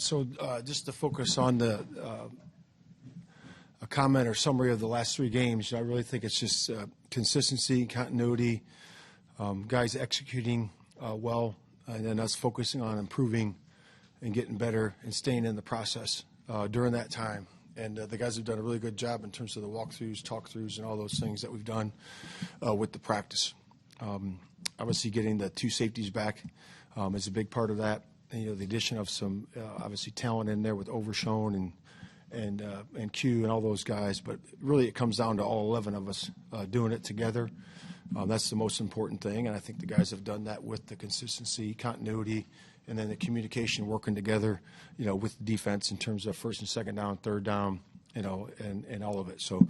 So just to focus on a comment or summary of the last 3 games, I really think it's just consistency, continuity, guys executing well, and then us focusing on improving and getting better and staying in the process during that time. And the guys have done a really good job in terms of the walkthroughs, talk-throughs, and all those things that we've done with the practice. Obviously, getting the 2 safeties back is a big part of that. And, the addition of some obviously talent in there with Overshone and Q and all those guys. But really, it comes down to all 11 of us doing it together. That's the most important thing, and I think the guys have done that with the consistency, continuity, and then the communication, working together, with the defense in terms of first and second down, third down, and all of it. So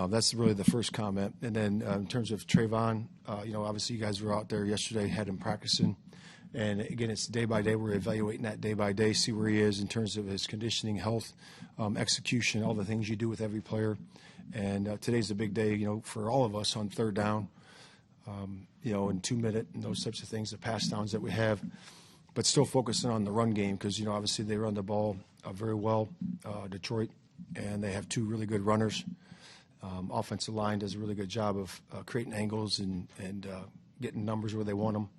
that's really the first comment. And then in terms of Trevon, obviously you guys were out there yesterday, had him practicing. And, again, it's day by day. We're evaluating that day by day, see where he is in terms of his conditioning, health, execution, all the things you do with every player. And today's a big day, for all of us on third down, in 2-minute and those types of things, the pass downs that we have. But still focusing on the run game because, obviously they run the ball very well, Detroit, and they have 2 really good runners. Offensive line does a really good job of creating angles and getting numbers where they want them.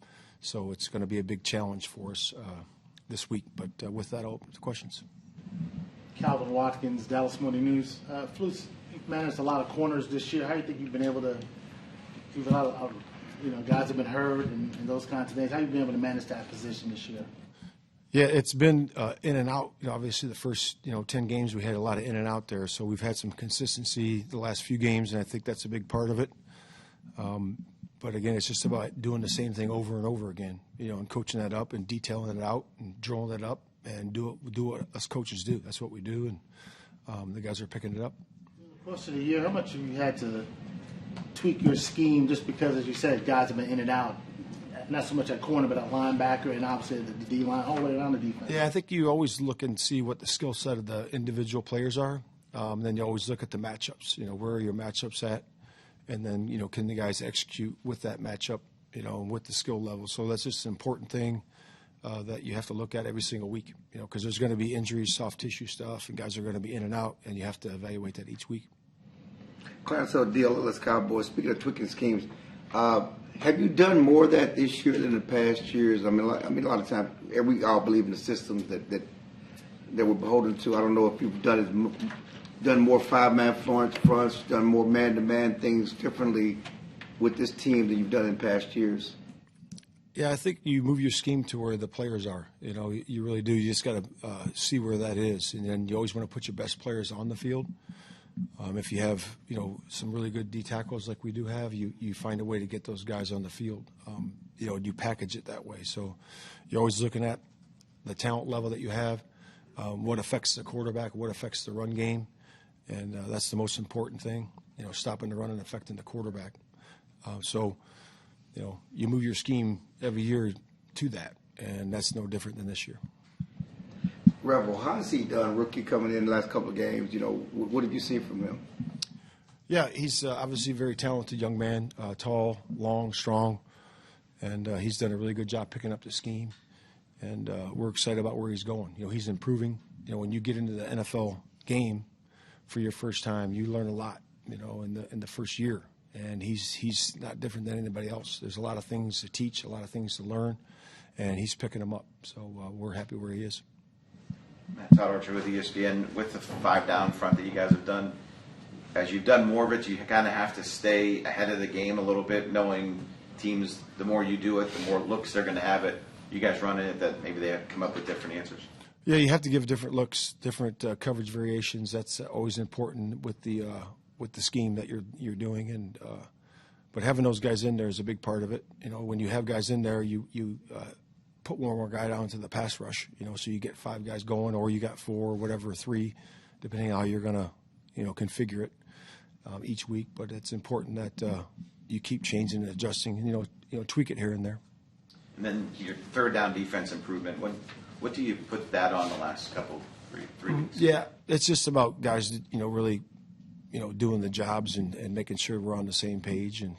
So it's going to be a big challenge for us this week. But with that, I'll open to questions. Calvin Watkins, Dallas Morning News. Flus, you've managed a lot of corners this year. How do you think you've been able to – a lot of guys have been hurt and those kinds of things. How have you been able to manage that position this year? Yeah, it's been in and out. Obviously the first 10 games we had a lot of in and out there, so we've had some consistency the last few games, and I think that's a big part of it. But again, it's just about doing the same thing over and over again, and coaching that up and detailing it out and drawing it up and do what us coaches do. That's what we do, and the guys are picking it up. In the course of the year, how much have you had to tweak your scheme just because, as you said, guys have been in and out? Not so much at corner, but at linebacker and obviously the D-line, all the way around the defense. Yeah, I think you always look and see what the skill set of the individual players are. Then you always look at the matchups. Where are your matchups at? And then, can the guys execute with that matchup, and with the skill level. So that's just an important thing that you have to look at every single week, because there's going to be injuries, soft tissue stuff, and guys are going to be in and out, and you have to evaluate that each week. Clarence O'Deal, Cowboys. Speaking of tweaking schemes, have you done more of that this year than the past years? I mean, a lot of times, we all believe in the systems that we're beholden to. I don't know if you've done more 5-man fronts, done more man-to-man things differently with this team than you've done in past years. Yeah, I think you move your scheme to where the players are. You really do. You just got to see where that is, and then you always want to put your best players on the field. If you have, some really good D tackles like we do have, you find a way to get those guys on the field. You package it that way. So you're always looking at the talent level that you have, what affects the quarterback, what affects the run game, and that's the most important thing. Stopping the run and affecting the quarterback. So you move your scheme every year to that, and that's no different than this year. Rebel, how has he done, rookie coming in the last couple of games? What have you seen from him? Yeah, he's obviously a very talented young man, tall, long, strong, and he's done a really good job picking up the scheme, and we're excited about where he's going. He's improving. When you get into the NFL game for your first time, you learn a lot, in the first year, and he's not different than anybody else. There's a lot of things to teach, a lot of things to learn, and he's picking them up, so we're happy where he is. Todd Archer with ESPN. With the 5-down front that you guys have done, as you've done more of it, you kind of have to stay ahead of the game a little bit, knowing teams, the more you do it, the more looks they're going to have it. You guys running it, that maybe they come up with different answers. Yeah, you have to give different looks, different coverage variations. That's always important with the scheme that you're doing, and but having those guys in there is a big part of it. When you have guys in there, you put one more guy down to the pass rush, so you get 5 guys going, or you got 4, or whatever, 3, depending on how you're going to, configure it each week. But it's important that you keep changing and adjusting, and, tweak it here and there. And then your third down defense improvement. What do you put that on the last couple, three weeks? Yeah, it's just about guys, really, doing the jobs and making sure we're on the same page, and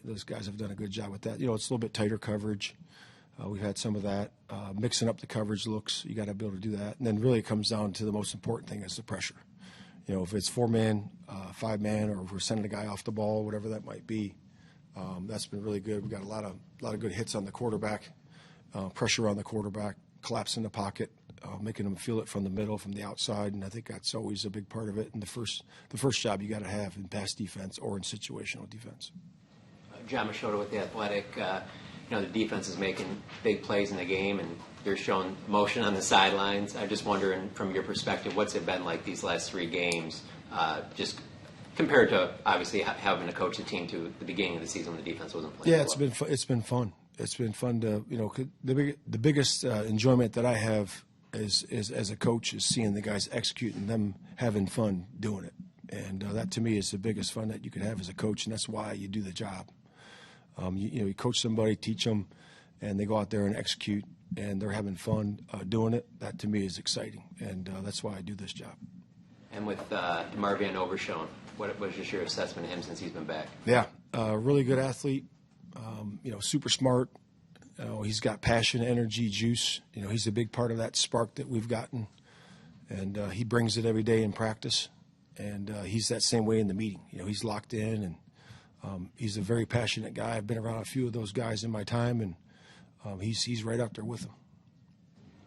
those guys have done a good job with that. It's a little bit tighter coverage. We've had some of that. Mixing up the coverage looks, you got to be able to do that. And then really it comes down to the most important thing is the pressure. If it's 4-man, 5-man, or if we're sending a guy off the ball, whatever that might be, that's been really good. We've got a lot of good hits on the quarterback, pressure on the quarterback, collapse in the pocket, making them feel it from the middle, from the outside, and I think that's always a big part of it. And the first job you got to have in pass defense or in situational defense. John Machota with The Athletic. The defense is making big plays in the game, and they're showing emotion on the sidelines. I'm just wondering, from your perspective, what's it been like these last 3 games, just compared to obviously having to coach a team to the beginning of the season when the defense wasn't playing? Yeah, it's been fun. It's been fun to the biggest enjoyment that I have is as a coach is seeing the guys execute and them having fun doing it, and that to me is the biggest fun that you can have as a coach, and that's why you do the job. You coach somebody, teach them, and they go out there and execute, and they're having fun doing it. That to me is exciting, and that's why I do this job. And with Marvin Overshown, what was just your assessment of him since he's been back? Yeah, really good athlete. Super smart. He's got passion, energy, juice. He's a big part of that spark that we've gotten, and he brings it every day in practice. And he's that same way in the meeting. He's locked in, and he's a very passionate guy. I've been around a few of those guys in my time, and he's right up there with them.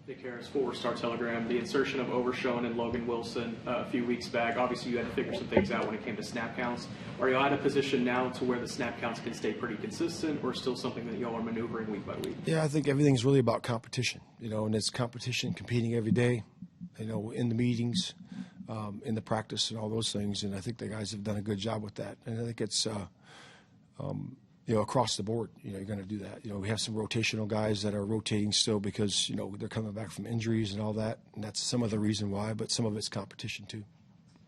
Nick Harris, Forward Star Telegram. The insertion of Overshown and Logan Wilson a few weeks back, obviously you had to figure some things out when it came to snap counts. Are you at a position now to where the snap counts can stay pretty consistent, or still something that y'all are maneuvering week by week? Yeah, I think everything's really about competition, and it's competition, competing every day, in the meetings, in the practice and all those things, and I think the guys have done a good job with that. And I think it's across the board, you're going to do that. We have some rotational guys that are rotating still because, they're coming back from injuries and all that, and that's some of the reason why, but some of it's competition too.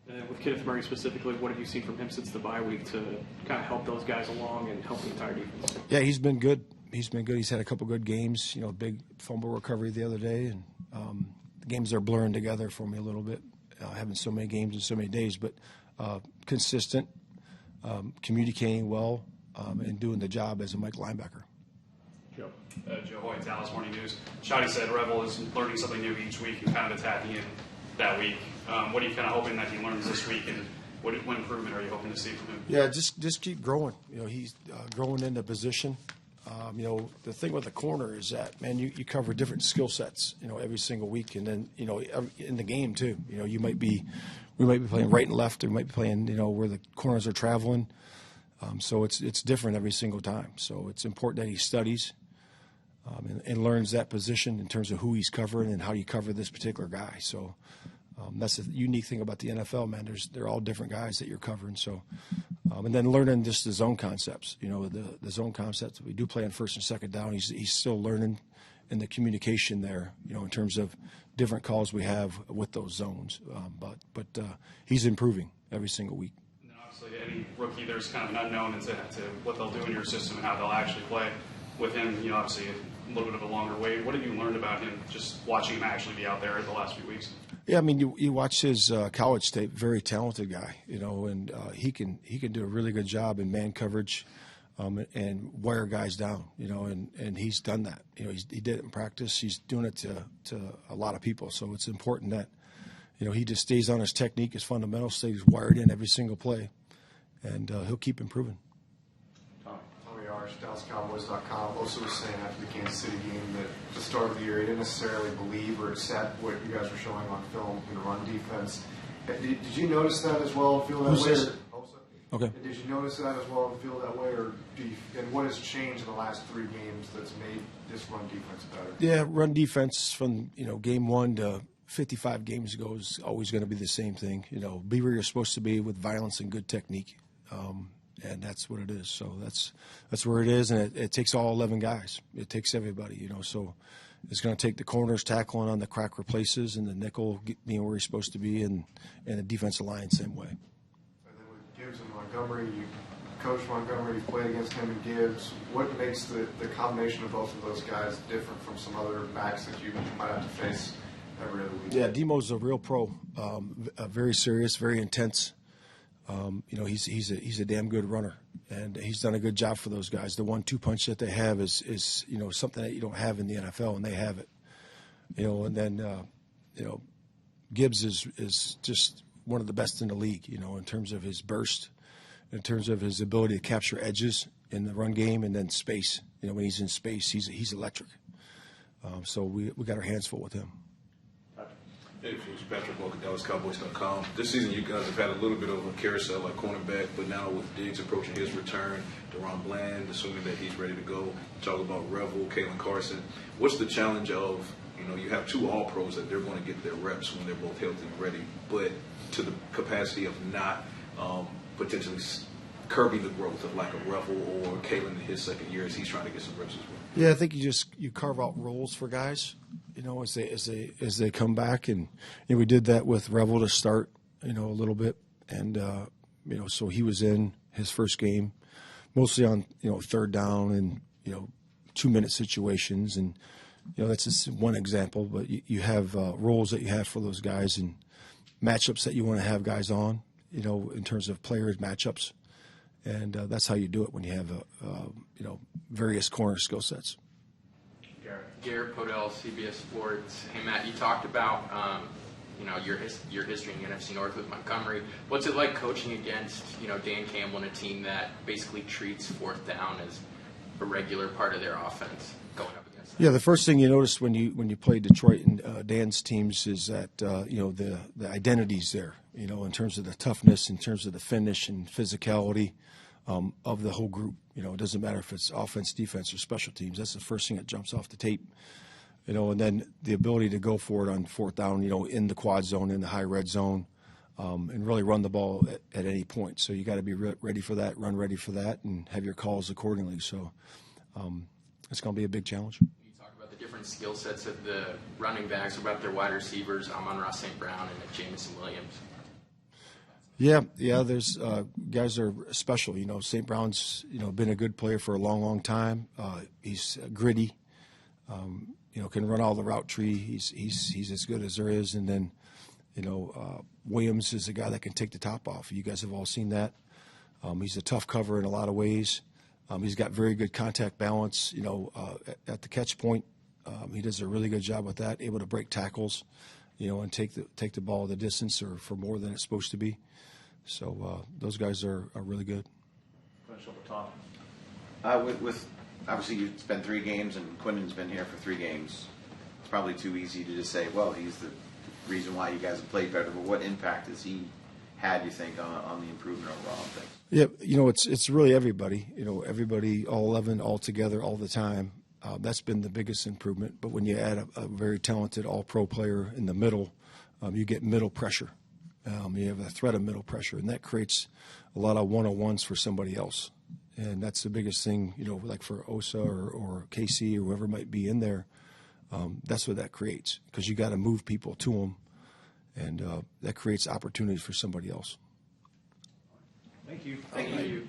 And then with Kenneth Murray specifically, what have you seen from him since the bye week to kind of help those guys along and help the entire defense? Yeah, he's been good. He's had a couple good games, big fumble recovery the other day, and the games are blurring together for me a little bit, having so many games in so many days, but consistent, communicating well, and doing the job as a Mike linebacker. Joe. Joe Hoyt, Dallas Morning News. Shotty said Revel is learning something new each week and kind of attacking it that week. What are you kind of hoping that he learns this week, and what improvement are you hoping to see from him? Yeah, just keep growing. He's growing into position. The thing with the corner is that, man, you cover different skill sets, every single week, and then in the game too. We might be playing right and left, or we might be playing where the corners are traveling. So it's different every single time. So it's important that he studies and learns that position in terms of who he's covering and how you cover this particular guy. So that's the unique thing about the NFL, man. They're all different guys that you're covering. So and then learning just the zone concepts. The zone concepts we do play on first and second down. He's still learning in the communication there. In terms of different calls we have with those zones. But he's improving every single week. Any rookie, there's kind of an unknown to what they'll do in your system and how they'll actually play. With him, obviously a little bit of a longer wait. What have you learned about him just watching him actually be out there the last few weeks? Yeah, I mean, you watch his college tape. Very talented guy, and he can do a really good job in man coverage and wear guys down, and he's done that. He did it in practice. He's doing it to a lot of people. So it's important that he just stays on his technique, his fundamentals, stays wired in every single play. And he'll keep improving. Tommy Arch, DallasCowboys.com, also was saying after the Kansas City game that at the start of the year he didn't necessarily believe or accept what you guys were showing on film in the run defense. Did you notice that as well and feel that way? Okay. Did you notice that as well and feel that way, or and what has changed in the last 3 games that's made this run defense better? Yeah, run defense from game 1 to 55 games ago is always going to be the same thing. Be where you're supposed to be with violence and good technique. And that's what it is. So that's where it is, and it takes all 11 guys. It takes everybody, So it's going to take the corners tackling on the crack replaces, and the nickel being where he's supposed to be, and the defensive line same way. And then with Gibbs and Montgomery, you coached Montgomery, you played against him and Gibbs. What makes the combination of both of those guys different from some other backs that you might have to face every other week? Yeah, Demo's a real pro. Very serious, very intense. He's a damn good runner, and he's done a good job for those guys. The 1-2 punch that they have is something that you don't have in the NFL, and they have it. And then Gibbs is just one of the best in the league. In terms of his burst, in terms of his ability to capture edges in the run game, and then space. When he's in space, he's electric. So we got our hands full with him. Hey, folks, Patrick Walker, DallasCowboys.com. This season, you guys have had a little bit of a carousel at cornerback, but now with Diggs approaching his return, Deron Bland, assuming that he's ready to go, talk about Revel, Kalen Carson. What's the challenge of, you have 2 All-Pros that they're going to get their reps when they're both healthy and ready, but to the capacity of not potentially curbing the growth of like a Revel or Kalen in his second year as he's trying to get some reps as well? Yeah, I think you carve out roles for guys, as they come back, and we did that with Revel to start, a little bit, and so he was in his first game, mostly on third down and 2-minute situations, and that's just one example, but you have roles that you have for those guys and matchups that you want to have guys on, in terms of players matchups. And that's how you do it when you have, various corner skill sets. Garrett Podell, CBS Sports. Hey, Matt, you talked about, your history in the NFC North with Montgomery. What's it like coaching against, Dan Campbell and a team that basically treats fourth down as a regular part of their offense going up against them? Yeah, the first thing you notice when you play Detroit and Dan's teams is that, the identity's there, in terms of the toughness, in terms of the finish and physicality. Of the whole group. It doesn't matter if it's offense, defense, or special teams. That's the first thing that jumps off the tape. And then the ability to go for it on fourth down, in the quad zone, in the high red zone, and really run the ball at any point. So you got to be ready for that, run ready for that, and have your calls accordingly. So it's going to be a big challenge. You talk about the different skill sets of the running backs, about their wide receivers, Amon-Ra St. Brown and Jamison Williams. Yeah. There's guys that are special. St. Brown's been a good player for a long time. He's gritty. Can run all the route tree. He's as good as there is. And then Williams is a guy that can take the top off. You guys have all seen that. He's a tough cover in a lot of ways. He's got very good contact balance. At the catch point, he does a really good job with that. Able to break tackles. And take the ball the distance or for more than it's supposed to be. So those guys are really good. Finish up the top. With obviously you've been 3 games and Quinnen's been here for 3 games. It's probably too easy to just say, well, he's the reason why you guys have played better. But what impact has he had, you think, on the improvement overall of things? Yeah, it's really everybody. Everybody, all 11, all together, all the time. That's been the biggest improvement. But when you add a very talented all-pro player in the middle, you get middle pressure. You have a threat of middle pressure, and that creates a lot of one-on-ones for somebody else. And that's the biggest thing, like for Osa or KC or whoever might be in there. That's what that creates, because you got to move people to them, and that creates opportunities for somebody else. Thank you. Thank you.